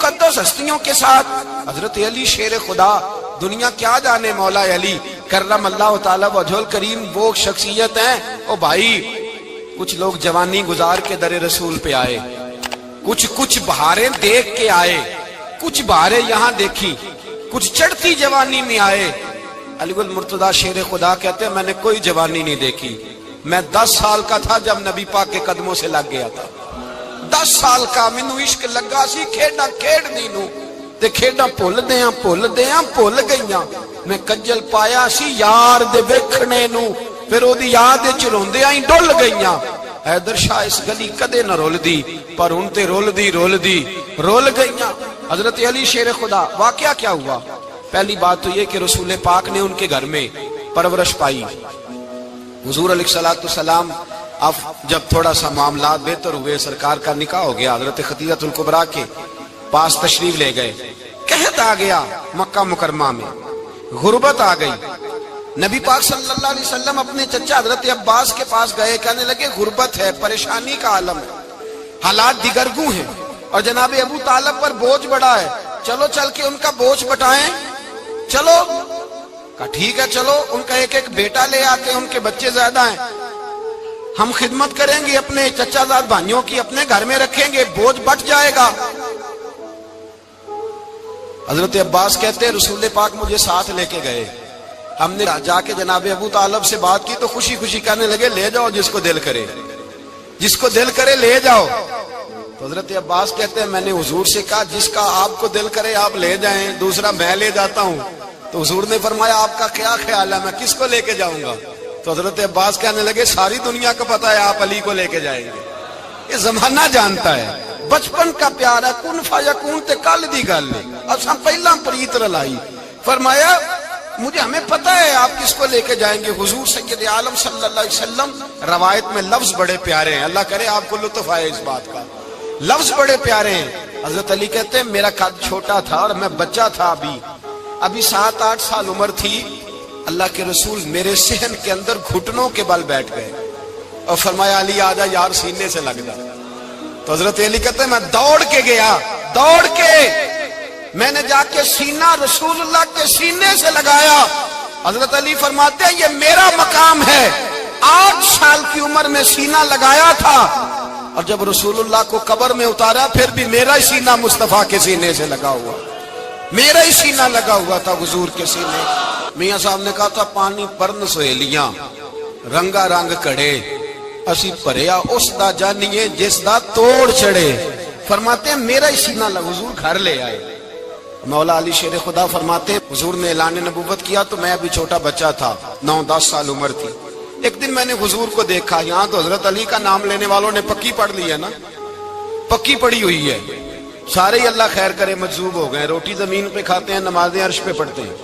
مقدس ہستیوں کے ساتھ حضرت علی شیر خدا، دنیا کیا جانے مولا علی کرم اللہ تعالی وجہ الکریم وہ شخصیت ہیں۔ او بھائی کچھ لوگ جوانی گزار کے در رسول پہ آئے، کچھ بہاریں دیکھ کے آئے، کچھ بہاریں یہاں دیکھی، کچھ چڑھتی جوانی میں آئے۔ علی گل مرتضیٰ شیر خدا کہتے ہیں میں نے کوئی جوانی نہیں دیکھی، میں 10 سال کا تھا جب نبی پاک کے قدموں سے لگ گیا تھا، 10 سال کا مینوں عشق لگا سی، کھیڈا کھیڈنی نو تے کھیڈا بھول گئیاں، میں کجل پایا سی یار دے ویکھنے نو، پھر او دی یاد وچ روندیاں ہی ڈل گئیاں۔ حیدر شاہ اس گلی کدے نہ رول دی، پر ہن تے رول گئیاں۔ حضرت علی شیر خدا، واقعہ کیا ہوا؟ پہلی بات تو یہ کہ رسول پاک نے ان کے گھر میں پرورش پائی۔ حضور علیہ السلام اب جب تھوڑا سا معاملات بہتر ہوئے، سرکار کا نکاح ہو گیا، حضرت خدیجہ الکبریٰ کے پاس تشریف لے گئے۔ قحط آ گیا مکہ مکرمہ میں، غربت آ گئی۔ نبی پاک صلی اللہ علیہ وسلم اپنے چچا حضرت عباس کے پاس گئے، کہنے لگے غربت ہے، پریشانی کا عالم ہے، حالات دیگرگوں ہیں، اور جناب ابو طالب پر بوجھ بڑا ہے، چلو چل کے ان کا بوجھ بٹائیں۔ چلو کہا ٹھیک ہے، چلو ان کا ایک بیٹا لے آتے ہیں، ان کے بچے زیادہ ہیں، ہم خدمت کریں گے اپنے چچا زاد بھائیوں کی، اپنے گھر میں رکھیں گے، بوجھ بٹ جائے گا۔ حضرت عباس کہتے ہیں رسول پاک مجھے ساتھ لے کے گئے، ہم نے جا کے جناب ابو طالب سے بات کی تو خوشی خوشی کہنے لگے لے جاؤ جس کو دل کرے لے جاؤ۔ تو حضرت عباس کہتے ہیں میں نے حضور سے کہا جس کا آپ کو دل کرے آپ لے جائیں، دوسرا میں لے جاتا ہوں۔ تو حضور نے فرمایا آپ کا کیا خیال ہے، میں کس کو لے کے جاؤں گا؟ تو حضرت عباس کہنے لگے ساری دنیا کو پتا ہے آپ علی کو لے کے جائیں گے، یہ زمانہ جانتا ہے، بچپن کا پیار ہے، کن فیکون تے کل دی گل ہے، اساں پہلا پریت رلائی۔ فرمایا ہمیں پتہ ہے آپ کس کو لے کے جائیں گے، حضور سید عالم صلی اللہ علیہ وسلم۔ روایت میں لفظ بڑے پیارے ہیں، اللہ کرے آپ کو لطف آئے اس بات کا، لفظ بڑے پیارے ہیں۔ حضرت علی کہتے ہیں میرا قد چھوٹا تھا اور میں بچہ تھا، ابھی 7-8 سال عمر تھی، اللہ کے رسول میرے صحن کے اندر گھٹنوں کے بل بیٹھ گئے اور فرمایا علی آجا یار سینے سے لگ جا۔ تو حضرت علی کہتے ہیں میں دوڑ کے گیا، میں نے جا کے سینہ رسول اللہ کے سینے سے لگایا۔ حضرت علی فرماتے ہیں یہ میرا مقام ہے، 8 سال کی عمر میں سینہ لگایا تھا، اور جب رسول اللہ کو قبر میں اتارا پھر بھی میرا ہی سینہ مصطفیٰ کے سینے سے لگا ہوا، میرا ہی سینہ لگا ہوا تھا حضور کے سینے۔ میاں صاحب نے کہا تھا پانی پرن سہیلیاں رنگا رنگ کڑے، اسی پریا اس دا جانیے جس دا توڑ چڑھے۔ فرماتے ہیں میرا ہی سینہ لگا، حضور گھر لے آئے۔ مولا علی شیر خدا فرماتے ہیں حضور نے اعلان نبوت کیا تو میں ابھی چھوٹا بچہ تھا، 9-10 سال عمر تھی۔ ایک دن میں نے حضور کو دیکھا، یہاں تو حضرت علی کا نام لینے والوں نے پکی پڑھ لی ہے نا، پکی پڑھی ہوئی ہے، سارے ہی اللہ خیر کرے مجذوب ہو گئے، روٹی زمین پہ کھاتے ہیں، نمازیں عرش پہ پڑھتے ہیں،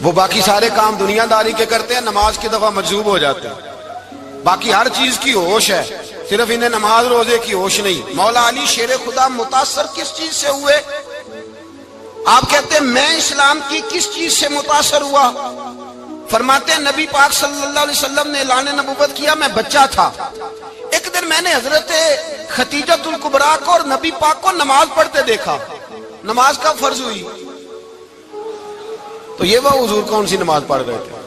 وہ باقی سارے کام دنیا داری کے کرتے ہیں، نماز کی دفعہ مجذوب ہو جاتے ہیں، باقی ہر چیز کی ہوش ہے، صرف انہیں نماز روزے کی ہوش نہیں۔ مولا علی شیر خدا متاثر کس چیز سے ہوئے؟ آپ کہتے ہیں میں اسلام کی کس چیز سے متاثر ہوا؟ فرماتے ہیں نبی پاک صلی اللہ علیہ وسلم نے اعلان نبوت کیا، میں بچہ تھا، ایک دن میں نے حضرت خدیجہ الکبریٰ کو اور نبی پاک کو نماز پڑھتے دیکھا، نماز کا فرض ہوئی تو یہ وہ حضور کون سی نماز پڑھ رہے تھے؟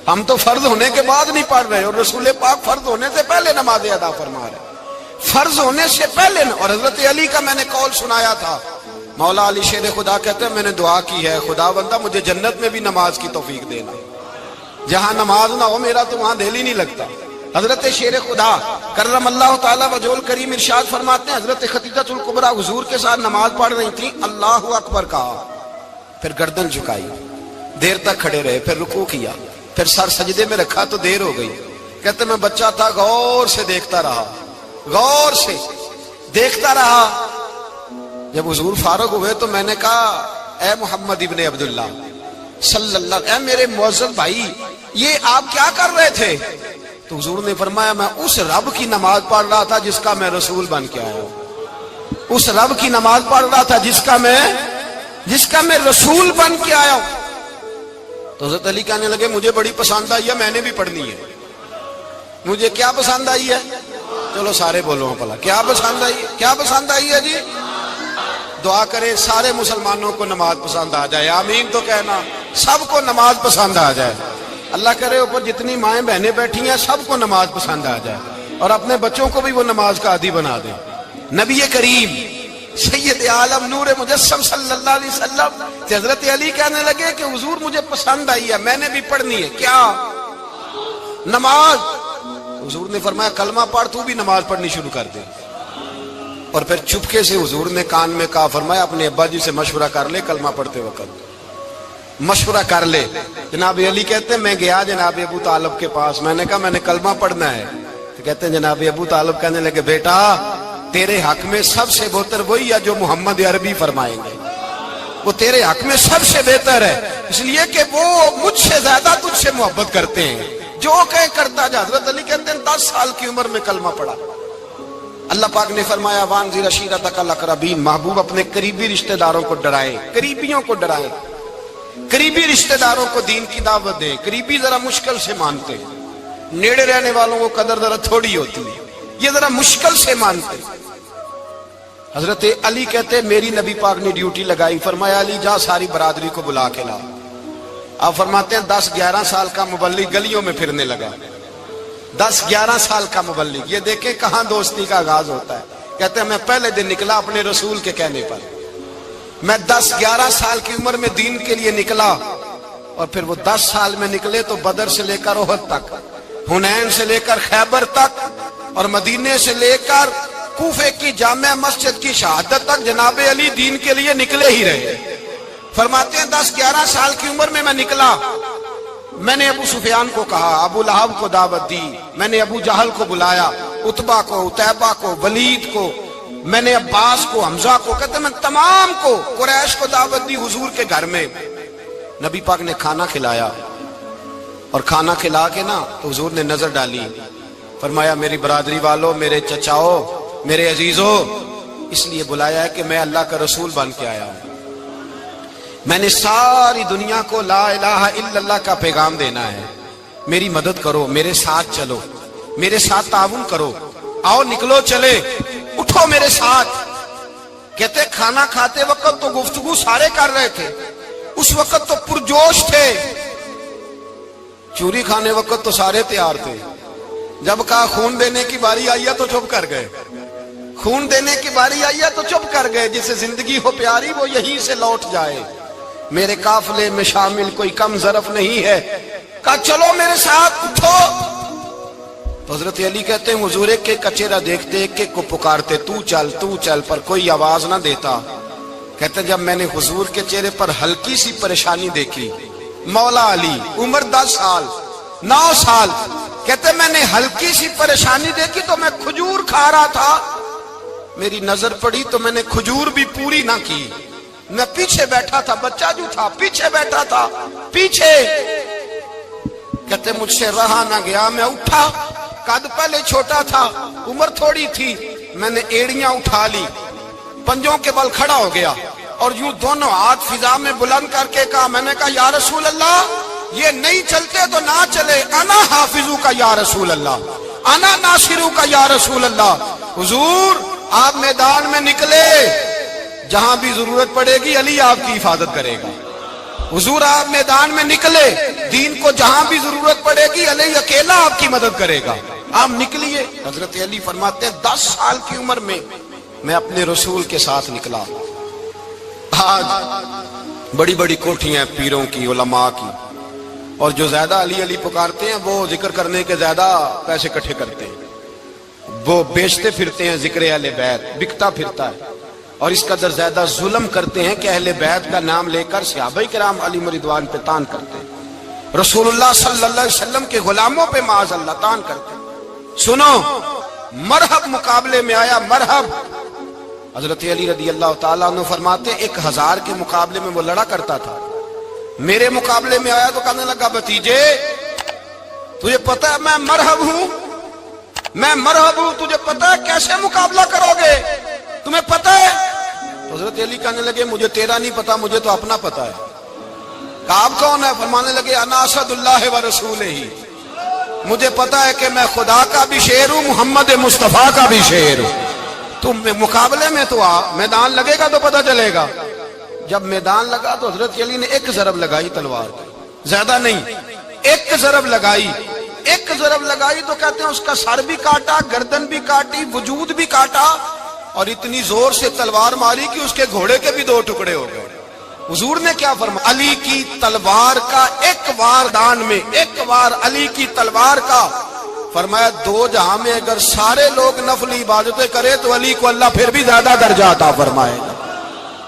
ہم تو فرض ہونے کے بعد نہیں پڑھ رہے، اور رسول پاک فرض ہونے سے پہلے نماز ادا فرما رہے، فرض ہونے سے پہلے۔ اور حضرت علی کا میں نے قول سنایا تھا، مولا علی شیر خدا کہتے ہیں میں نے دعا کی ہے خدا بندہ مجھے جنت میں بھی نماز کی توفیق دینا، جہاں نماز نہ ہو میرا تو وہاں دل ہی نہیں لگتا۔ حضرت شیر خدا کرم اللہ تعالی وجہ الکریم ارشاد فرماتے ہیں حضرت خدیجہ الکبریٰ حضور کے ساتھ نماز پڑھ رہی تھی، اللہ اکبر کہا، پھر گردن جھکائی، دیر تک کھڑے رہے، پھر رکوع کیا، پھر سر سجدے میں رکھا تو دیر ہو گئی۔ کہتے میں بچہ تھا، غور سے دیکھتا رہا، غور سے دیکھتا رہا۔ جب حضور فارغ ہوئے تو میں نے کہا اے محمد ابن عبداللہ صلی اللہ، اے میرے معزز بھائی یہ آپ کیا کر رہے تھے؟ تو حضور نے فرمایا میں اس رب کی نماز پڑھ رہا تھا جس کا میں رسول بن کے آیا ہوں، اس رب کی نماز پڑھ رہا تھا جس کا میں رسول بن کے آیا ہوں۔ تو حضرت علی کہنے لگے مجھے بڑی پسند آئی ہے، میں نے بھی پڑھنی ہے۔ مجھے کیا پسند آئی ہے؟ چلو سارے بولو پلا، کیا پسند آئی ہے؟ کیا پسند آئی ہے جی؟ دعا کریں سارے مسلمانوں کو نماز پسند آ جائے، آمین تو کہنا، سب کو نماز پسند آ جائے۔ اللہ کرے اوپر جتنی مائیں بہنیں بیٹھی ہیں سب کو نماز پسند آ جائے، اور اپنے بچوں کو بھی وہ نماز کا عادی بنا دیں۔ نبی کریم سید عالم نور مجسم صلی اللہ علیہ وسلم حضرت علی کہنے لگے کہ حضور مجھے پسند آئی ہے، میں نے بھی پڑھنی ہے، کیا؟ نماز۔ حضور نے فرمایا کلمہ پڑھ، تو بھی نماز پڑھنی شروع کر دے۔ اور پھر چپکے سے حضور نے کان میں کہا، فرمایا اپنے ابا جی سے مشورہ کر لے کلمہ پڑھتے وقت، مشورہ کر لے۔ جناب علی کہتے ہیں میں گیا جناب ابو طالب کے پاس، میں نے کہا میں نے کلمہ پڑھنا ہے، تو کہتے ہیں جناب ابو طالب کہنے لگے بیٹا تیرے حق میں سب سے بہتر وہی ہے جو محمد عربی فرمائیں گے، وہ تیرے حق میں سب سے بہتر ہے، اس لیے کہ وہ مجھ سے زیادہ تجھ سے محبت کرتے ہیں، جو کہیں کرتا جا۔ حضرت علی کہتے ہیں 10 سال کی عمر میں کلمہ پڑھا۔ اللہ پاک نے فرمایا وانذر عشیرتک الاقربین، محبوب اپنے قریبی رشتہ داروں کو ڈرائیں، قریبیوں کو ڈرائیں، قریبی رشتہ داروں کو دین کی دعوت دیں۔ قریبی ذرا مشکل سے مانتے، نیڑے رہنے والوں کو قدر ذرا تھوڑی ہوتی ہے، یہ ذرا مشکل سے مانتے۔ حضرت علی کہتے میری نبی پاک نے ڈیوٹی لگائی، فرمایا علی جا ساری برادری کو بلا کے لا۔ آپ فرماتے ہیں 10-11 سال کا مبلغ گلیوں میں پھرنے لگا، 10-11 سال کا مبلغ، یہ دیکھیں کہاں دوستی کا آغاز ہوتا ہے۔ کہتے ہیں میں پہلے دن نکلا اپنے رسول کے کہنے پر، میں 10-11 سال کی عمر میں دین کے لیے نکلا، اور پھر وہ 10 سال میں نکلے تو بدر سے لے کر احد تک، حنین سے لے کر خیبر تک، اور مدینے سے لے کر کوفے کی جامع مسجد کی شہادت تک جناب علی دین کے لیے نکلے ہی رہے۔ فرماتے ہیں 10-11 سال کی عمر میں نکلا، میں نے ابو سفیان کو کہا، ابو لہب کو دعوت دی، میں نے ابو جہل کو بلایا، عتبہ کو، عتیبہ کو، ولید کو، میں نے عباس کو، حمزہ کو، کہتے میں تمام کو، قریش کو دعوت دی حضور کے گھر میں۔ نبی پاک نے کھانا کھلایا، اور کھانا کھلا کے نا تو حضور نے نظر ڈالی، فرمایا میری برادری والوں، میرے چچاؤ، میرے عزیزوں، اس لیے بلایا ہے کہ میں اللہ کا رسول بن کے آیا ہوں، میں نے ساری دنیا کو لا الہ الا اللہ کا پیغام دینا ہے، میری مدد کرو، میرے ساتھ چلو، میرے ساتھ تعاون کرو، آؤ نکلو چلے، اٹھو میرے ساتھ۔ کہتے کھانا کھاتے وقت تو گفتگو سارے کر رہے تھے، اس وقت تو پرجوش تھے، چوری کھانے وقت تو سارے تیار تھے، جب کہا خون دینے کی باری آئی ہے تو چپ کر گئے، خون دینے کی باری آئی ہے تو چپ کر گئے، جسے زندگی ہو پیاری وہ یہیں سے لوٹ جائے، میرے قافلے میں شامل کوئی کم ظرف نہیں ہے، کہا چلو میرے ساتھ اٹھو۔ تو حضرت علی کہتے ہیں حضور ایک ایک کا چہرہ دیکھتے، ایک ایک کو پکارتے، تو چل، پر کوئی آواز نہ دیتا۔ کہتے جب میں نے حضور کے چہرے پر ہلکی سی پریشانی دیکھی، مولا علی عمر 10 سال 9 سال، کہتے میں نے ہلکی سی پریشانی دیکھی تو میں کھجور کھا رہا تھا، میری نظر پڑی تو میں نے کھجور بھی پوری نہ کی، میں پیچھے بیٹھا تھا، بچہ جو تھا پیچھے بیٹھا تھا، پیچھے۔ کہتے مجھ سے رہا نہ گیا، میں اٹھا، قد پہلے چھوٹا تھا، عمر تھوڑی تھی، میں نے ایڑیاں اٹھا لی، پنجوں کے بل کھڑا ہو گیا، اور یوں دونوں ہاتھ فضا میں بلند کر کے کہا، میں نے کہا یا رسول اللہ یہ نہیں چلتے تو نہ چلے، انا حافظو کا یا رسول اللہ، انا ناصرو کا یا رسول اللہ۔ حضور آپ میدان میں نکلے، جہاں بھی ضرورت پڑے گی علی آپ کی حفاظت کرے گا۔ حضور آپ میدان میں نکلے، دین کو جہاں بھی ضرورت پڑے گی علی اکیلا آپ کی مدد کرے گا، آپ نکلیے۔ حضرت علی فرماتے ہیں 10 سال کی عمر میں میں اپنے رسول کے ساتھ نکلا۔ آج بڑی بڑی کوٹھیاں پیروں کی، علماء کی، اور جو زیادہ علی علی پکارتے ہیں وہ ذکر کرنے کے زیادہ پیسے اکٹھے کرتے ہیں، وہ بیچتے پھرتے ہیں ذکر اہل بیت، بکتا پھرتا ہے، اور اس قدر زیادہ ظلم کرتے ہیں کہ اہل بیت کا نام لے کر صحابہ کرام علی رضوان پہ تان کرتے ہیں، رسول اللہ صلی اللہ علیہ وسلم کے غلاموں پہ معاذ اللہ تان کرتے ہیں۔ سنو، مرحب مقابلے میں آیا، مرحب۔ حضرت علی رضی اللہ تعالیٰ عنہ فرماتے 1000 کے مقابلے میں وہ لڑا کرتا تھا، میرے مقابلے میں آیا تو کہنے لگا بھتیجے تجھے پتا ہے میں مرحب ہوں، میں مرحب ہوں، تجھے پتا ہے کیسے مقابلہ کرو گے، تمہیں پتا ہے؟ حضرت علی کہنے لگے مجھے تیرا نہیں پتا، مجھے تو اپنا پتا ہے۔ کہا آپ کون ہے؟ فرمانے لگے انا اسد اللہ و رسولہ، مجھے پتا ہے کہ میں خدا کا بھی شیر ہوں، محمد مصطفیٰ کا بھی شیر ہوں۔ تم مقابلے میں تو آ، میدان لگے گا تو پتہ چلے گا۔ جب میدان لگا تو حضرت علی نے ایک ضرب لگائی تلوار کی، زیادہ نہیں، ایک ضرب لگائی۔ ایک ضرب لگائی تو کہتے ہیں اس کا سر بھی کاٹا، گردن بھی کاٹی، وجود بھی کاٹا، اور اتنی زور سے تلوار ماری کہ اس کے گھوڑے کے بھی دو ٹکڑے ہو گئے۔ حضور نے کیا فرمایا؟ علی کی تلوار کا ایک وار دان میں، ایک وار علی کی تلوار کا، فرمایا دو جہاں میں اگر سارے لوگ نفل عبادتیں کرے تو علی کو اللہ پھر بھی زیادہ درجہ عطا فرمائے گا۔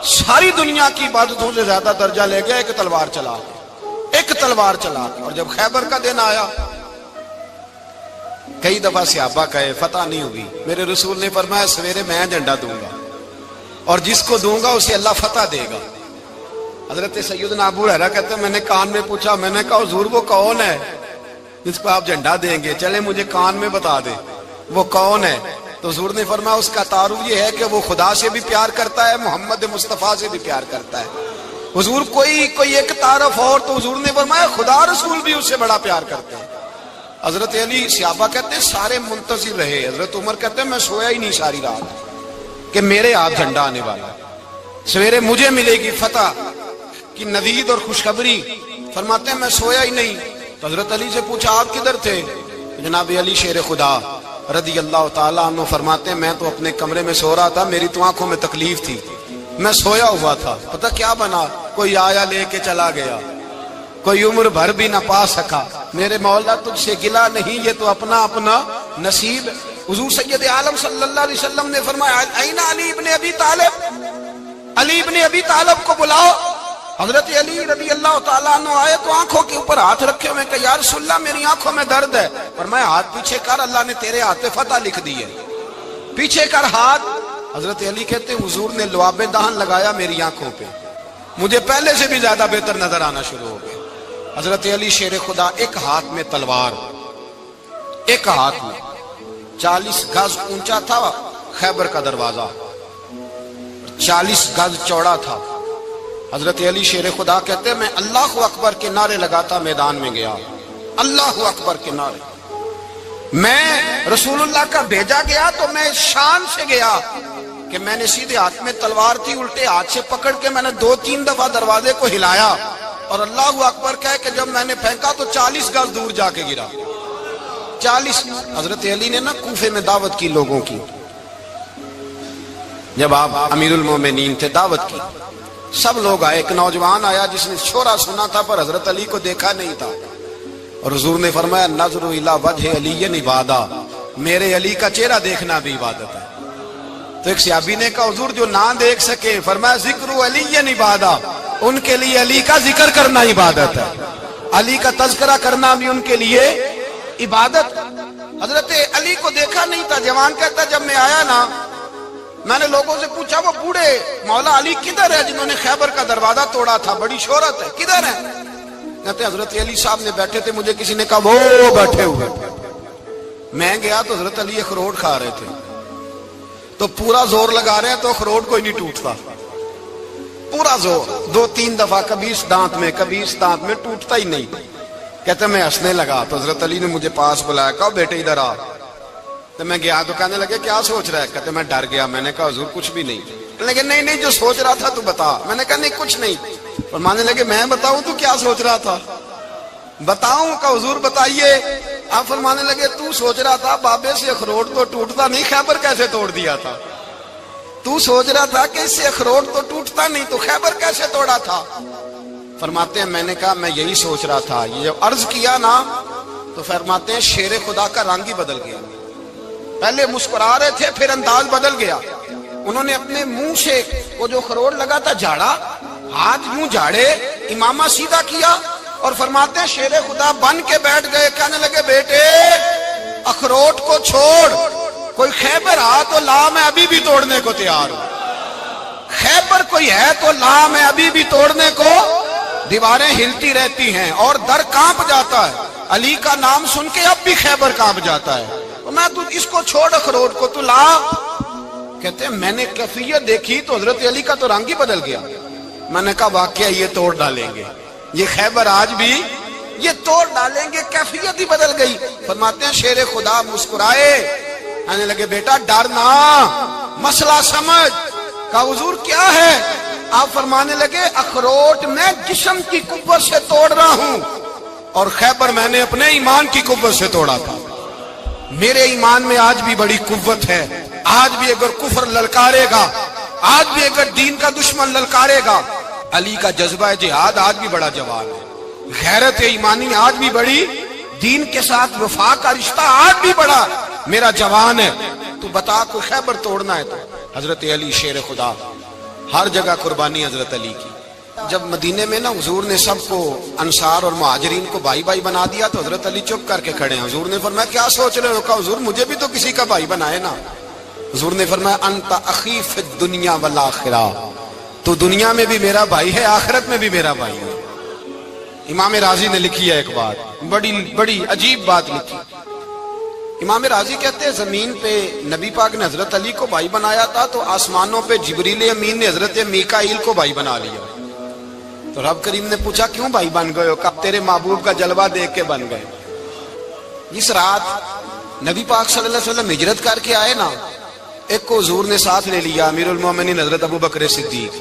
ساری دنیا کی عبادتوں سے زیادہ درجہ لے گیا ایک تلوار چلا کے، ایک تلوار چلا کے۔ اور جب خیبر کا دن آیا، کئی دفعہ صحابہ کہے فتح نہیں ہوئی، میرے رسول نے فرمایا سویرے میں جھنڈا دوں گا اور جس کو دوں گا اسے اللہ فتح دے گا۔ حضرت سیدنا ابو ہریرہ کہتے ہیں میں نے کان میں پوچھا، میں نے کہا حضور وہ کون ہے جس کو آپ جھنڈا دیں گے؟ چلے مجھے کان میں بتا دے وہ کون ہے۔ تو حضور نے فرمایا اس کا تعارف یہ ہے کہ وہ خدا سے بھی پیار کرتا ہے، محمد مصطفیٰ سے بھی پیار کرتا ہے۔ حضور کوئی ایک تعارف اور، تو حضور نے فرمایا خدا رسول بھی اس سے بڑا پیار کرتے ہیں۔ حضرت علی، صحابہ کہتے ہیں سارے منتظر رہے۔ حضرت عمر کہتے ہیں میں سویا ہی نہیں ساری رات کہ میرے ہاتھ جھنڈا آنے والا، سویرے مجھے ملے گی فتح کی نوید اور خوشخبری۔ فرماتے ہیں میں سویا ہی نہیں۔ تو حضرت علی سے پوچھا آپ کدھر تھے؟ جناب علی شیر خدا رضی اللہ تعالیٰ عنہ فرماتے ہیں میں تو اپنے کمرے میں سو رہا تھا، میری تو آنکھوں میں تکلیف تھی، میں سویا ہوا تھا، پتہ کیا بنا، کوئی آیا لے کے چلا گیا، کوئی عمر بھر بھی نہ پا سکا۔ میرے مولا تجھ سے گلا نہیں، یہ تو اپنا اپنا نصیب۔ حضور سید عالم صلی اللہ علیہ وسلم نے فرمایا این علی ابن ابی طالب، علی ابن ابی طالب کو بلاؤ۔ حضرت علی رضی اللہ تعالیٰ عنہ آئے تو آنکھوں کے اوپر ہاتھ رکھے ہوئے کہ یا رسول اللہ میری آنکھوں میں درد ہے۔ فرمایا ہاتھ پیچھے کر، اللہ نے تیرے ہاتھ پہ فتح لکھ دی ہے، پیچھے کر ہاتھ۔ حضرت علی کہتے ہیں حضور نے لعاب دہن لگایا میری آنکھوں پہ، مجھے پہلے سے بھی زیادہ بہتر نظر آنا شروع ہو گیا۔ حضرت علی شیر خدا، ایک ہاتھ میں تلوار، ایک ہاتھ میں 40 گز اونچا تھا خیبر کا دروازہ، 40 گز چوڑا تھا۔ حضرت علی شیر خدا کہتے ہیں میں اللہ اکبر کے نعرے لگاتا میدان میں گیا، اللہ اکبر کے نعرے۔ میں رسول اللہ کا بھیجا گیا تو میں شان سے گیا کہ میں نے سیدھے ہاتھ میں تلوار تھی، الٹے ہاتھ سے پکڑ کے میں نے 2-3 دفعہ دروازے کو ہلایا اور اللہ اکبر کہہ کہ جب میں نے پھینکا تو 40 گز دور جا کے گرا، 40۔ حضرت علی نے نا کوفے میں دعوت کی لوگوں کی، جب آپ امیر المومنین تھے، دعوت کی، سب لوگ آئے۔ ایک نوجوان آیا جس نے شورا سنا تھا پر حضرت علی کو دیکھا نہیں تھا، اور حضور نے فرمایا نظر الی وجہ علی عبادہ، میرے علی کا چہرہ دیکھنا بھی عبادت ہے۔ تو ایک صحابی نے کہا حضور جو نہ دیکھ سکے، فرمایا ذکر علی عبادہ، ان کے لیے علی کا ذکر کرنا عبادت ہے، علی کا تذکرہ کرنا بھی ان کے لیے عبادت۔ حضرت علی کو دیکھا نہیں تھا۔ جوان کہتا جب میں آیا نا، میں نے لوگوں سے پوچھا وہ بوڑھے مولا علی کدھر ہے جنہوں نے خیبر کا دروازہ توڑا تھا، بڑی شہرت ہے، کدھر ہے؟ کہتے حضرت علی صاحب نے بیٹھے تھے، مجھے کسی نے کہا وہ بیٹھے ہوئے۔ میں گیا تو حضرت علی اخروٹ کھا رہے تھے، تو پورا زور لگا رہے ہیں تو اخروٹ کوئی نہیں ٹوٹتا، پورا زور 2-3 دفعہ، کبھی اس دانت میں کبھی اس دانت میں، ٹوٹتا ہی نہیں۔ کہتے میں ہنسنے لگا تو حضرت علی نے مجھے پاس بلایا، کہا بیٹے ادھر آ۔ تو میں گیا تو کہنے لگے کیا سوچ رہا ہے؟ کہتے میں ڈر گیا۔ میں نے کہا حضور کچھ بھی نہیں۔ لیکن نہیں جو سوچ رہا تھا تو بتا۔ میں نے کہا نہیں کچھ نہیں۔ فرمانے لگے میں بتاؤں تو کیا سوچ رہا تھا؟ بتاؤں؟ کہ حضور بتائیے۔ آپ فرمانے لگے تو سوچ رہا تھا بابے سے اخروٹ تو ٹوٹتا نہیں، خیبر کیسے توڑ دیا تھا؟ تو سوچ رہا تھا کہ اس سے اخروٹ تو ٹوٹتا نہیں تو خیبر کیسے توڑا تھا؟ فرماتے ہیں میں نے کہا میں یہی سوچ رہا تھا۔ یہ جب عرض کیا نا تو فرماتے ہیں شیر خدا کا رنگ ہی بدل گیا، پہلے مسکرا رہے تھے پھر انداز بدل گیا۔ انہوں نے اپنے منہ سے وہ جو خروٹ لگا تھا جھاڑا، ہاتھ یوں جھاڑے، امامہ سیدھا کیا اور فرماتے ہیں شیر خدا بن کے بیٹھ گئے۔ کہنے لگے بیٹے اخروٹ کو چھوڑ، کوئی خیبر آ تو لا، میں ابھی بھی توڑنے کو تیار ہوں۔ خیبر کوئی ہے تو لا، میں ابھی بھی توڑنے کو۔ دیواریں ہلتی رہتی ہیں اور در کانپ جاتا ہے، علی کا نام سن کے اب بھی خیبر کانپ جاتا ہے۔ میں تو اس کو چھوڑ اخروٹ کو تو لا۔ کہتے ہیں میں نے کیفیت دیکھی تو حضرت علی کا تو رنگ ہی بدل گیا۔ میں نے کہا واقعہ یہ توڑ ڈالیں گے، یہ خیبر آج بھی یہ توڑ ڈالیں گے، کیفیت ہی بدل گئی۔ فرماتے ہیں شیر خدا مسکرائے، کہنے لگے بیٹا ڈر نہ، مسئلہ سمجھ. کہا حضور کیا ہے؟ آپ فرمانے لگے اخروٹ میں جسم کی قوت سے توڑ رہا ہوں اور خیبر میں نے اپنے ایمان کی قوت سے توڑا تھا. میرے ایمان میں آج بھی بڑی قوت ہے. آج بھی اگر کفر للکارے گا، آج بھی اگر دین کا دشمن للکارے گا، علی کا جذبہ جہاد آج بھی بڑا جوان ہے. غیرت ایمانی آج بھی بڑی، دین کے ساتھ وفا کا رشتہ آج بھی بڑا میرا جوان ہے. تو بتا کوئی خیبر توڑنا ہے تو حضرت علی شیر خدا، ہر جگہ قربانی حضرت علی کی. جب مدینے میں نا حضور نے سب کو انصار اور مہاجرین کو بھائی بھائی بنا دیا تو حضرت علی چپ کر کے کھڑے ہیں. حضور نے فرمایا کیا سوچ رہے ہو؟ کہا حضور مجھے بھی تو کسی کا بھائی بنائے نا. حضور نے فرمایا انت اخی فی الدنیا والآخرہ، تو دنیا میں بھی میرا بھائی ہے، آخرت میں بھی میرا بھائی ہے. امام راضی نے لکھی ہے ایک بات، بڑی عجیب بات لکھی. امام راضی کہتے ہیں زمین پہ نبی پاک نے حضرت علی کو بھائی بنایا تھا تو آسمانوں پہ جبریل امین نے حضرت میکائیل کو بھائی بنا لیا. تو رب کریم نے پوچھا کیوں بھائی بن گئے ہو؟ کب تیرے محبوب کا جلوہ دیکھ کے بن گئے. اس رات نبی پاک صلی اللہ علیہ وسلم ہجرت کر کے آئے نا، ایک کو حضور نے ساتھ لے لیا، امیر المومنین حضرت ابو بکر صدیق.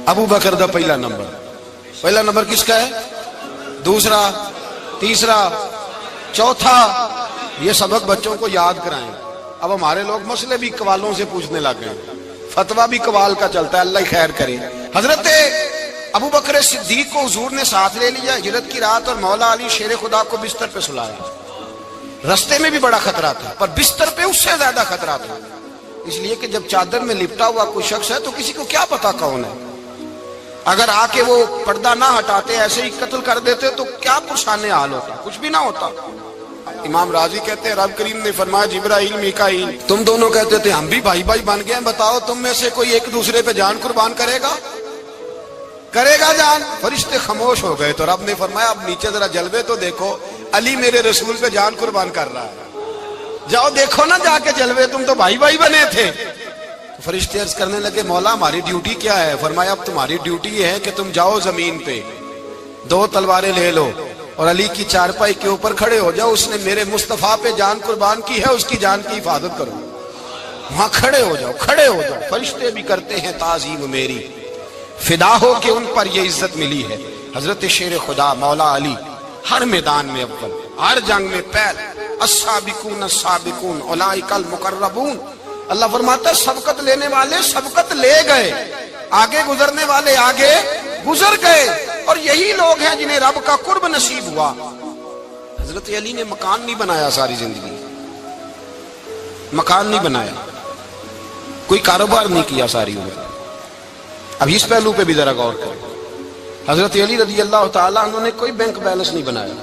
ابو بکر دا پہلا نمبر کس کا ہے؟ دوسرا، تیسرا، چوتھا. یہ سبق بچوں کو یاد کرائیں. اب ہمارے لوگ مسئلے بھی قوالوں سے پوچھنے لگ گئے، فتویٰ بھی قوال کا چلتا ہے. اللہ خیر کرے. حضرت ابو بکر صدیق کو حضور نے ساتھ لے لیا ہجرت کی رات، اور مولا علی شیر خدا کو بستر پہ سلایا. رستے میں بھی بڑا خطرہ تھا پر بستر پہ اس سے زیادہ خطرہ تھا، اس لیے کہ جب چادر میں لپٹا ہوا کوئی شخص ہے تو کسی کو کیا پتا کون ہے. اگر آ کے وہ پردہ نہ ہٹاتے ایسے ہی قتل کر دیتے تو کیا پرسان حال ہوتا، کچھ بھی نہ ہوتا. امام راضی کہتے ہیں رب کریم نے فرمایا جبرائیل میکائیل تم دونوں کہتے تھے ہم بھی بھائی بھائی بن گئے ہیں، بتاؤ تم میں سے کوئی ایک دوسرے پہ جان قربان کرے گا جان؟ فرشتے خاموش ہو گئے. تو رب نے فرمایا اب نیچے ذرا جلوے تو دیکھو، علی میرے رسول پہ جان قربان کر رہا ہے، جاؤ دیکھو نا جا کے جلوے، تم تو بھائی بھائی بنے تھے. فرشتے عرض کرنے لگے مولا ہماری ڈیوٹی کیا ہے؟ فرمایا اب تمہاری ڈیوٹی یہ ہے کہ تم جاؤ زمین پہ 2 تلواریں لے لو اور علی کی چارپائی کے اوپر کھڑے ہو جاؤ. اس نے میرے مصطفیٰ پہ جان قربان کی ہے، اس کی جان کی حفاظت کرو. وہاں کھڑے ہو جاؤ. فرشتے بھی کرتے ہیں تعظیم میری، فدا ہو کہ ان پر یہ عزت ملی ہے. حضرت شیر خدا مولا علی ہر میدان میں اول، ہر جنگ میں پہل. السابقون السابقون اولئک المقربون. اللہ فرماتا ہے سبقت لینے والے سبقت لے گئے، آگے گزرنے والے آگے گزر گئے، اور یہی لوگ ہیں جنہیں رب کا قرب نصیب ہوا. حضرت علی نے مکان نہیں بنایا، ساری زندگی مکان نہیں بنایا، کوئی کاروبار نہیں کیا ساری عمر. اب اس پہلو پہ بھی ذرا غور کریں. حضرت علی رضی اللہ تعالیٰ عنہ نے کوئی بینک بیلنس نہیں بنایا.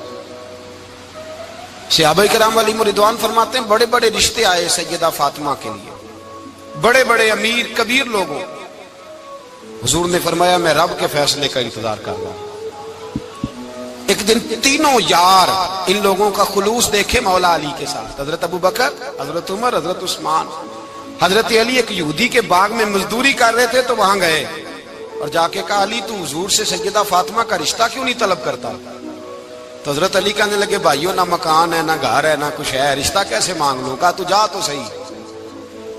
صحابہ کرام علیہم رضوان فرماتے ہیں بڑے بڑے رشتے آئے سیدہ فاطمہ کے لیے، بڑے بڑے امیر کبیر لوگوں. حضور نے فرمایا میں رب کے فیصلے کا انتظار کر رہا ہوں. ایک دن تینوں یار ان لوگوں کا خلوص دیکھے مولا علی کے ساتھ، حضرت ابو بکر، حضرت عمر، حضرت عثمان. حضرت علی ایک یہودی کے باغ میں مزدوری کر رہے تھے تو وہاں گئے اور جا کے کہا علی تو حضور سے سیدہ فاطمہ کا رشتہ کیوں نہیں طلب کرتا؟ تو حضرت علی کہنے لگے بھائیو نہ مکان ہے، نہ گھر ہے، نہ کچھ ہے، رشتہ کیسے مانگ لوں؟ کہا تو جا تو صحیح،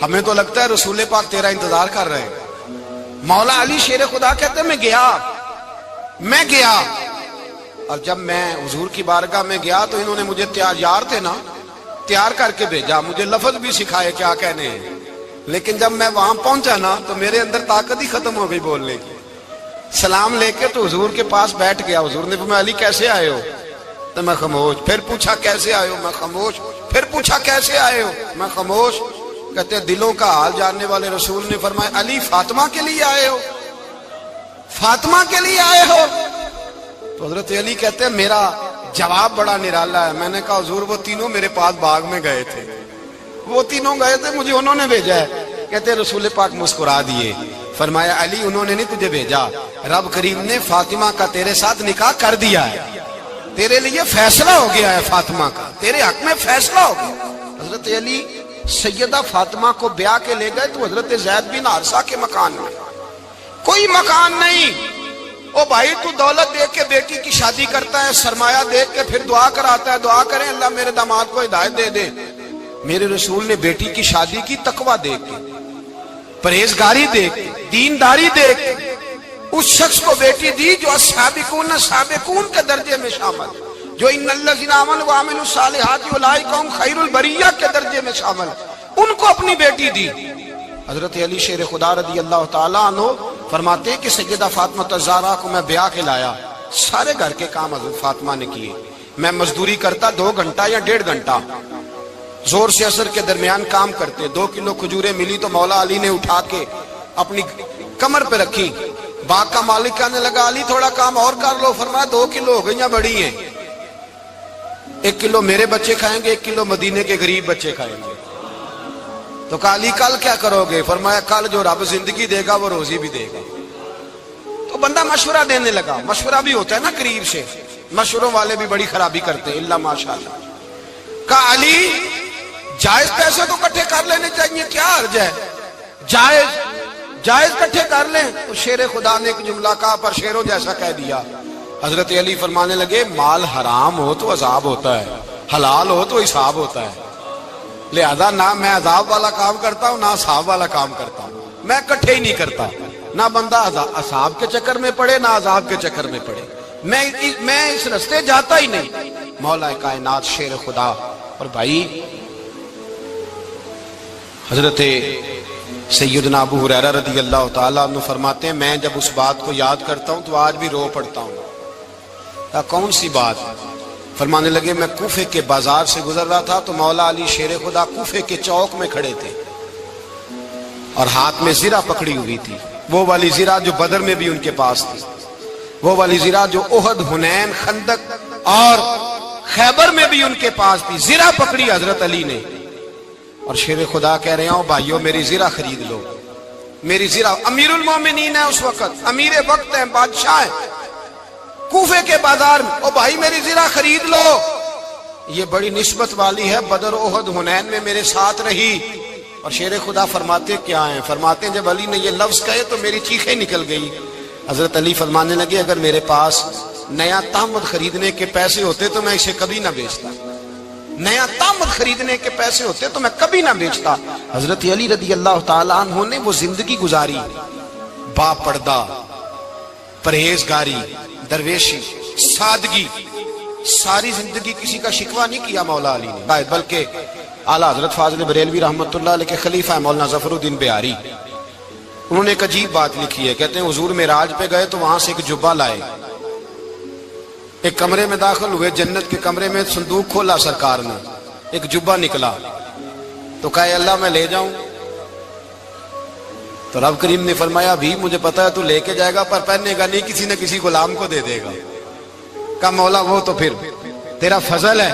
ہمیں تو لگتا ہے رسول پاک تیرا انتظار کر رہے ہیں. مولا علی شیر خدا کہتے ہیں میں گیا اور جب میں حضور کی بارگاہ میں گیا تو انہوں نے مجھے یار تھے نا تیار کر کے بھیجا، مجھے لفظ بھی سکھائے کیا کہنے ہیں. لیکن جب میں وہاں پہنچا نا تو میرے اندر طاقت ہی ختم ہو گئی بولنے کی. سلام لے کے تو حضور کے پاس بیٹھ گیا. حضور نے فرمایا علی کیسے آئے ہو؟ تو میں خاموش. پھر پوچھا کیسے آئے ہو؟ میں خاموش. پھر پوچھا کیسے آئے ہو؟ میں خاموش. کہتے ہیں دلوں کا حال جاننے والے رسول نے فرمایا علی فاطمہ کے لیے آئے ہو؟ فاطمہ کے لیے آئے ہو؟ تو حضرت علی کہتے ہیں میرا جواب بڑا نرالا ہے. میں نے کہا حضور وہ تینوں میرے پاس باغ میں گئے تھے، وہ تینوں گئے تھے، مجھے انہوں نے بھیجا ہے. کہتے ہیں رسول پاک مسکرا دیے، فرمایا علی انہوں نے نہیں تجھے بھیجا، رب کریم نے فاطمہ کا تیرے ساتھ نکاح کر دیا ہے، تیرے لیے فیصلہ ہو گیا ہے، فاطمہ کا تیرے حق میں فیصلہ ہو گیا. حضرت علی سیدہ فاطمہ کو بیاہ کے لے گئے تو حضرت زید بن حارثہ کے مکان میں کوئی مکان نہیں. او بھائی تو دولت دیکھ کے بیٹی کی شادی کرتا ہے، سرمایہ دیکھ کے پھر دعا کراتا ہے، دعا کریں اللہ میرے داماد کو ہدایت دے دے. میرے رسول نے بیٹی کی شادی کی تقوی دیکھ کے. پرہیزگاری دیکھ، دینداری دیکھ، اس شخص کو بیٹی دی جو السابقون سابقون کے درجے میں شامل، جو ان الذین آمنوا وعملوا الصالحات اولئک هم خیر البریہ کے درجے میں شامل، ان کو اپنی بیٹی دی۔ حضرت علی شیر خدا رضی اللہ تعالیٰ عنہ فرماتے کہ سیدہ فاطمہ الزہرا کو میں بیاہ کے لایا، سارے گھر کے کام حضرت فاطمہ نے کیے، میں مزدوری کرتا 2 گھنٹہ یا 1.5 گھنٹہ، زور سے عصر کے درمیان کام کرتے، 2 کلو کھجوریں ملی تو مولا علی نے اٹھا کے اپنی کمر پہ رکھی، باغ کا مالک کہنے لگا علی تھوڑا کام اور کر لو، فرمایا 2 کلو ہو گئیں بڑی ہیں، 1 کلو میرے بچے کھائیں گے، 1 کلو مدینے کے غریب بچے کھائیں گے۔ تو کہا علی کل کیا کرو گے؟ فرمایا کل جو رب زندگی دے گا وہ روزی بھی دے گا۔ تو بندہ مشورہ دینے لگا، مشورہ بھی ہوتا ہے نا قریب سے، مشوروں والے بھی بڑی خرابی کرتے ہیں اللہ ماشاءاللہ۔ کہا علی جائز پیسے تو کٹھے کر لینے چاہیے، کیا حرج ہے، جائز کٹھے کر لیں۔ تو شیر خدا نے ایک جملہ کہا پر شیروں جیسا کہہ دیا۔ حضرت علی فرمانے لگے مال حرام ہو تو عذاب ہوتا ہے، حلال ہو تو حساب ہوتا ہے، لہذا نہ میں عذاب والا کام کرتا ہوں نہ حساب والا کام کرتا ہوں، میں کٹھے ہی نہیں کرتا، نہ بندہ عذاب کے چکر میں پڑے نہ عذاب کے چکر میں پڑے، میں اس رستے جاتا ہی نہیں۔ مولا کائنات شیر خدا۔ اور بھائی حضرت سیدنا ابو ہریرہ رضی اللہ تعالیٰ عنہ فرماتے ہیں میں جب اس بات کو یاد کرتا ہوں تو آج بھی رو پڑتا ہوں۔ کون سی بات؟ فرمانے لگے میں کوفے کے بازار سے گزر رہا تھا تو مولا علی شیر خدا کوفے کے چوک میں کھڑے تھے اور ہاتھ میں زرہ پکڑی ہوئی تھی، وہ والی زرہ جو بدر میں بھی ان کے پاس تھی، وہ والی زرہ جو احد، حنین، خندق اور خیبر میں بھی ان کے پاس تھی، زرہ پکڑی حضرت علی نے اور شیر خدا کہہ رہے ہوں بھائیو میری زرہ خرید لو، میری زرہ۔ امیر المومنین ہے اس وقت، امیر وقت ہے، بادشاہ ہے، کوفے کے بازار میں، او بھائی میری زرہ خرید لو، یہ بڑی نسبت والی ہے، بدر، احد، حنین میں میرے ساتھ رہی۔ اور شیر خدا فرماتے کیا ہیں؟ فرماتے ہیں جب علی نے یہ لفظ کہے تو میری چیخیں نکل گئی۔ حضرت علی فرمانے لگے اگر میرے پاس نیا تامد خریدنے کے پیسے ہوتے تو میں اسے کبھی نہ بیچتا، نیا تامد خریدنے کے پیسے ہوتے تو میں کبھی نہ بیچتا۔ حضرت علی رضی اللہ تعالیٰ عنہ نے وہ زندگی گزاری، با پردہ، پرہیزگاری، درویشی، سادگی، ساری زندگی کسی کا شکوہ نہیں کیا مولا علی نے، بلکہ اعلیٰ حضرت فاضل بریلوی رحمۃ اللہ علیہ کے خلیفہ مولانا ظفر الدین بہاری، انہوں نے ایک عجیب بات لکھی ہے، کہتے ہیں حضور معراج پہ گئے تو وہاں سے ایک جبہ لائے، ایک کمرے میں داخل ہوئے، جنت کے کمرے میں صندوق کھولا سرکار نے، ایک جبہ نکلا تو کہا اللہ میں لے جاؤں؟ تو رب کریم نے فرمایا بھی مجھے پتا ہے تو لے کے جائے گا پر پہننے گا نہیں، کسی نہ کسی غلام کو دے دے گا۔ کہا مولا وہ تو پھر تیرا فضل ہے۔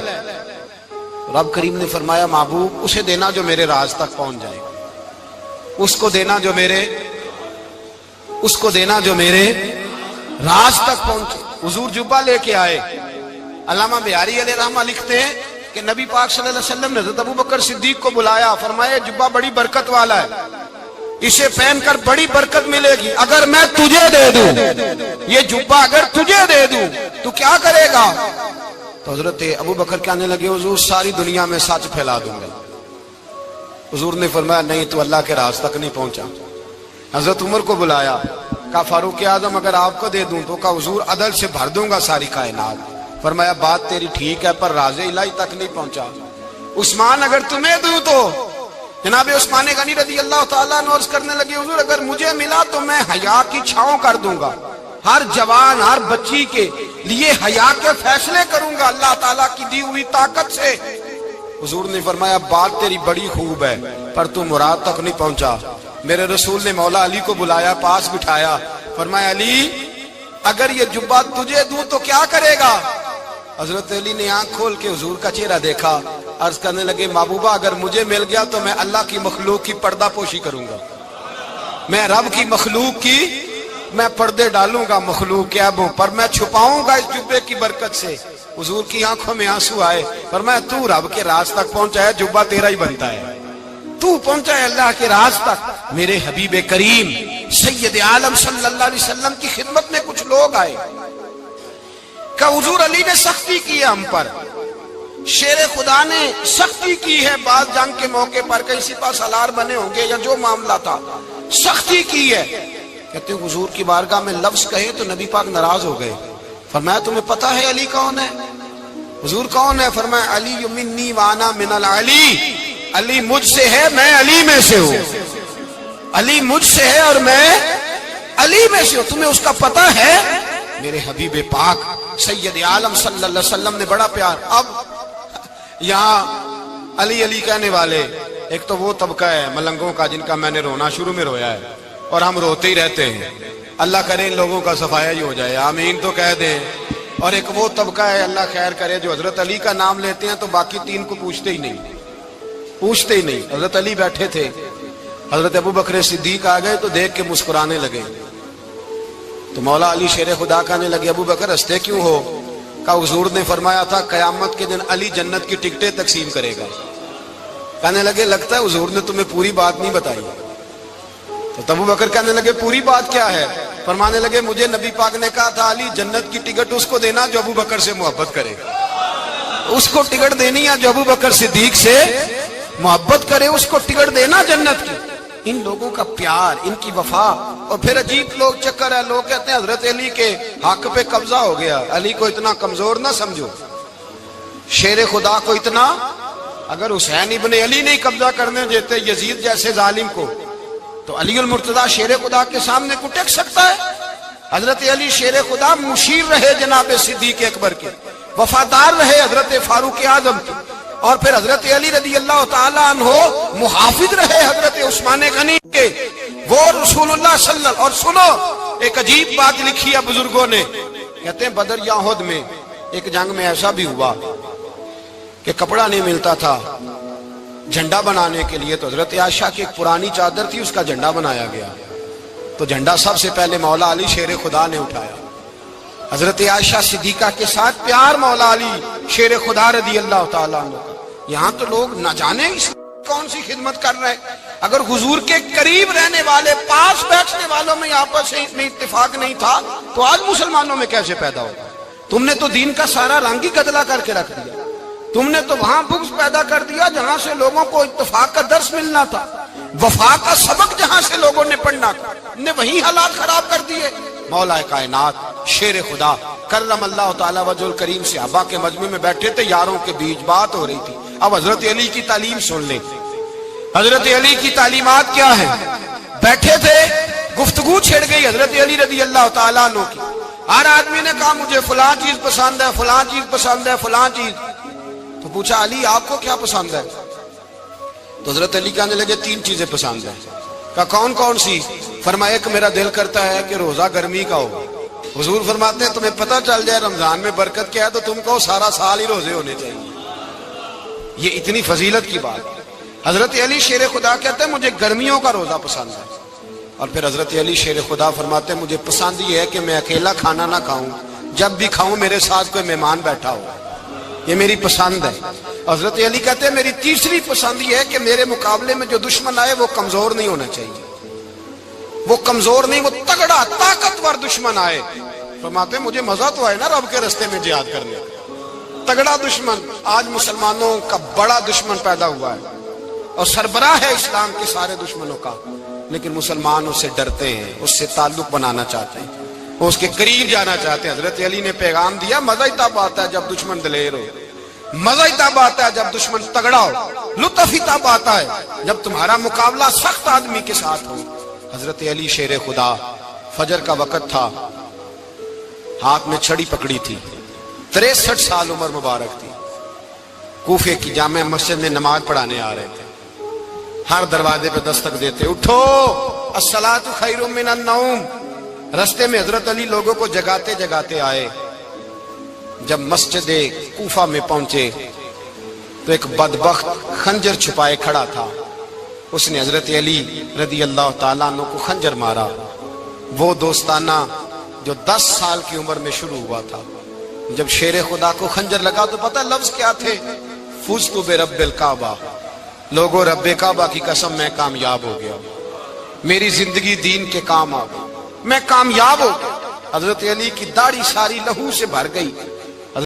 رب کریم نے فرمایا محبوب اسے دینا جو میرے راز تک پہنچ جائے، اس کو دینا جو میرے راز تک پہنچے۔ حضور جبہ لے کے آئے۔ علامہ بہاری علیہ رحمہ لکھتے ہیں کہ نبی پاک صلی اللہ علیہ وسلم نے حضرت ابوبکر صدیق کو بلایا، فرمایا جبہ بڑی برکت والا ہے، اسے پہن کر بڑی برکت ملے گی، اگر میں تجھے دے دوں یہ جبہ، اگر تجھے دے دوں تو کیا کرے گا؟ تو حضرت ابوبکر کہنے لگے حضور ساری دنیا میں سچ پھیلا دوں گا۔ حضور نے فرمایا نہیں تو اللہ کے راز تک نہیں پہنچا۔ حضرت عمر کو بلایا، کہا فاروق اعظم اگر آپ کو دے دوں تو کہا حضور عدل سے بھر دوں گا ساری کائنات۔ فرمایا بات تیری ٹھیک ہے پر راز الہی تک نہیں پہنچا۔ عثمان اگر تمہیں دوں تو جناب عثمان غنی رضی اللہ تعالیٰ عنہ عرض کرنے لگے حضور اگر مجھے ملا تو میں حیا کی چھاؤں کر دوں گا، ہر جوان ہر بچی کے لیے حیا کے فیصلے کروں گا اللہ تعالیٰ کی دی ہوئی طاقت سے۔ حضور نے فرمایا بات تیری بڑی خوب ہے پر تو مراد تک نہیں پہنچا۔ میرے رسول نے مولا علی کو بلایا، پاس بٹھایا، فرمایا علی اگر یہ جبہ تجھے دوں تو کیا کرے گا؟ حضرت علی نے آنکھ کھول کے حضور کا چہرہ دیکھا، عرض کرنے لگے محبوبہ اگر مجھے مل گیا تو میں اللہ کی مخلوق کی پردہ پوشی کروں گا، میں رب کی مخلوق کی میں پردے ڈالوں گا مخلوق کے عیبوں پر، میں چھپاؤں گا اس جبے کی برکت سے۔ حضور کی آنکھوں میں آنسو آئے، فرمایا تو رب کے راز تک پہنچا ہے، جبہ تیرا ہی بنتا ہے، تو پہنچا ہے اللہ کے راز تک۔ میرے حبیب کریم سید عالم صلی اللہ علیہ وسلم کی خدمت میں کچھ لوگ آئے کہ حضور علی نے سختی کی ہے ہم پر، شیر خدا نے سختی کی ہے، بعض جنگ کے موقع پر کہیں سپہ سالار بنے ہوں گے یا جو معاملہ تھا، سختی کی ہے. کہتے ہیں حضور کی بارگاہ میں لفظ کہے تو نبی پاک ناراض ہو گئے. فرمایا تمہیں پتہ ہے علی کون ہے؟ حضور کون ہے؟ فرمایا علی منی وانا من العلی، علی مجھ سے ہے میں علی میں سے ہوں. علی مجھ سے ہے اور میں علی میں سے ہوں. تمہیں اس کا پتہ ہے؟ میرے حبیب پاک سید عالم صلی اللہ علیہ وسلم نے بڑا پیار. اب یہاں علی علی کہنے والے ایک تو وہ طبقہ ہے ملنگوں کا جن کا میں نے رونا شروع میں رویا ہے اور ہم روتے ہی رہتے ہیں. اللہ کرے ان لوگوں کا صفایا ہی ہو جائے، آمین تو کہہ دیں. اور ایک وہ طبقہ ہے اللہ خیر کرے جو حضرت علی کا نام لیتے ہیں تو باقی تین کو پوچھتے ہی نہیں. حضرت علی بیٹھے تھے، حضرت ابو بکر صدیق آ گئے تو دیکھ کے مسکرانے لگے. تو مولا علی شیر خدا کہنے لگے ابو بکر ہنستے کیوں ہو؟ کہا حضور نے فرمایا تھا قیامت کے دن علی جنت کی ٹکٹیں تقسیم کرے گا. کہنے لگے لگتا ہے حضور نے تمہیں پوری بات نہیں بتائی. تو ابو بکر کہنے لگے پوری بات کیا ہے؟ فرمانے لگے مجھے نبی پاک نے کہا تھا علی جنت کی ٹکٹ اس کو دینا جو ابو بکر سے محبت کرے. اس کو ٹکٹ دینی ہے جو ابو بکر صدیق سے محبت کرے، اس کو ٹکٹ دینا جنت کی. ان لوگوں کا پیار، ان کی وفا. اور پھر عجیب لوگ چکر ہے، لوگ کہتے ہیں حضرت علی کے حق پہ قبضہ ہو گیا. علی کو اتنا کمزور نہ سمجھو، شیر خدا کو اتنا. اگر حسین ابن علی نہیں قبضہ کرنے دیتے یزید جیسے ظالم کو تو علی المرتضیٰ شیر خدا کے سامنے کو ٹک سکتا ہے؟ حضرت علی شیر خدا مشیر رہے جناب صدیق اکبر کے، وفادار رہے حضرت فاروق اعظم کے، اور پھر حضرت علی رضی اللہ تعالیٰ عنہ محافظ رہے حضرت عثمان غنی کے. وہ رسول اللہ صلی اللہ. اور سنو ایک عجیب بات لکھی ہے بزرگوں نے، کہتے ہیں بدر یا احد میں ایک جنگ میں ایسا بھی ہوا کہ کپڑا نہیں ملتا تھا جھنڈا بنانے کے لیے. تو حضرت عائشہ کی ایک پرانی چادر تھی، اس کا جھنڈا بنایا گیا. تو جھنڈا سب سے پہلے مولا علی شیر خدا نے اٹھایا. حضرت عائشہ صدیقہ کے ساتھ پیار مولا علی شیر خدا رضی اللہ تعالیٰ عنہ کا. یہاں تو لوگ نہ جانے اس کون سی خدمت کر رہے ہیں. اگر حضور کے قریب رہنے والے پاس بیٹھنے والوں میں آپس میں اتفاق نہیں تھا تو آج مسلمانوں میں کیسے پیدا ہوگا؟ تم نے تو دین کا سارا رنگ ہی گدلا کر کے رکھ دیا. تم نے تو وہاں بغض پیدا کر دیا جہاں سے لوگوں کو اتفاق کا درس ملنا تھا، وفا کا سبق جہاں سے لوگوں نے پڑھنا تھا، نے وہی حالات خراب کر دیے. مولا کائنات شیر خدا کرم اللہ تعالی وجہ الکریم صحابہ کے مجمع میں بیٹھے تھے، یاروں کے بیچ بات ہو رہی تھی. اب حضرت علی کی تعلیم سن لیں. حضرت علی کی تعلیمات کیا ہے؟ بیٹھے تھے، گفتگو چھڑ گئی حضرت علی رضی اللہ تعالیٰ عنہ کی. ہر آدمی نے کہا مجھے فلاں چیز پسند ہے، فلاں چیز پسند ہے، فلاں چیز. تو پوچھا علی آپ کو کیا پسند ہے؟ تو حضرت علی کہنے لگے تین چیزیں پسند ہیں. کہا کون کون سی؟ فرمایا ایک میرا دل کرتا ہے کہ روزہ گرمی کا ہو. حضور فرماتے ہیں تمہیں پتہ چل جائے رمضان میں برکت کیا ہے تو تم کو سارا سال ہی روزے ہونے چاہیے. یہ اتنی فضیلت کی بات. حضرت علی شیر خدا کہتے ہیں مجھے گرمیوں کا روزہ پسند ہے. اور پھر حضرت علی شیر خدا فرماتے ہیں مجھے پسند یہ ہے کہ میں اکیلا کھانا نہ کھاؤں، جب بھی کھاؤں میرے ساتھ کوئی مہمان بیٹھا ہو. یہ میری پسند ہے. حضرت علی کہتے ہیں میری تیسری پسند یہ ہے کہ میرے مقابلے میں جو دشمن آئے وہ کمزور نہیں ہونا چاہیے. وہ کمزور نہیں، وہ تگڑا طاقتور دشمن آئے. فرماتے ہیں مجھے مزہ تو آئے نا رب کے رستے میں جہاد کرنے. تگڑا دشمن. آج مسلمانوں کا بڑا دشمن پیدا ہوا ہے اور سربراہ ہے اسلام کے سارے دشمنوں کا، لیکن مسلمان اس سے ڈرتے ہیں، اس سے تعلق بنانا چاہتے ہیں، وہ اس کے قریب جانا چاہتے ہیں. حضرت علی نے پیغام دیا مزہ ہی تب آتا ہے جب دشمن دلیر ہو، مزہ ہی تب آتا ہے جب دشمن تگڑا ہو، لطف ہی تب آتا ہے جب تمہارا مقابلہ سخت آدمی کے ساتھ ہو. حضرت علی شیر خدا. فجر کا وقت تھا، ہاتھ میں چھڑی پکڑی تھی، 63 سال عمر مبارک تھی. کوفے کی جامع مسجد میں نماز پڑھانے آ رہے تھے. ہر دروازے پہ دستک دیتے اٹھو الصلاۃ خیر من النوم. رستے میں حضرت علی لوگوں کو جگاتے جگاتے آئے. جب مسجد کوفہ میں پہنچے تو ایک بدبخت خنجر چھپائے کھڑا تھا. اس نے حضرت علی رضی اللہ تعالیٰ عنہ کو خنجر مارا. وہ دوستانہ جو 10 سال کی عمر میں شروع ہوا تھا. جب شیر خدا کو خنجر لگا تو پتہ لفظ کیا تھے؟ فزت برب الکعبہ. لوگوں رب کعبہ کی قسم میں کامیاب ہو گیا، میری زندگی دین کے کام آ گئی، میں کامیاب ہو گیا. حضرت علی کی داڑھی ساری لہو سے بھر گئی.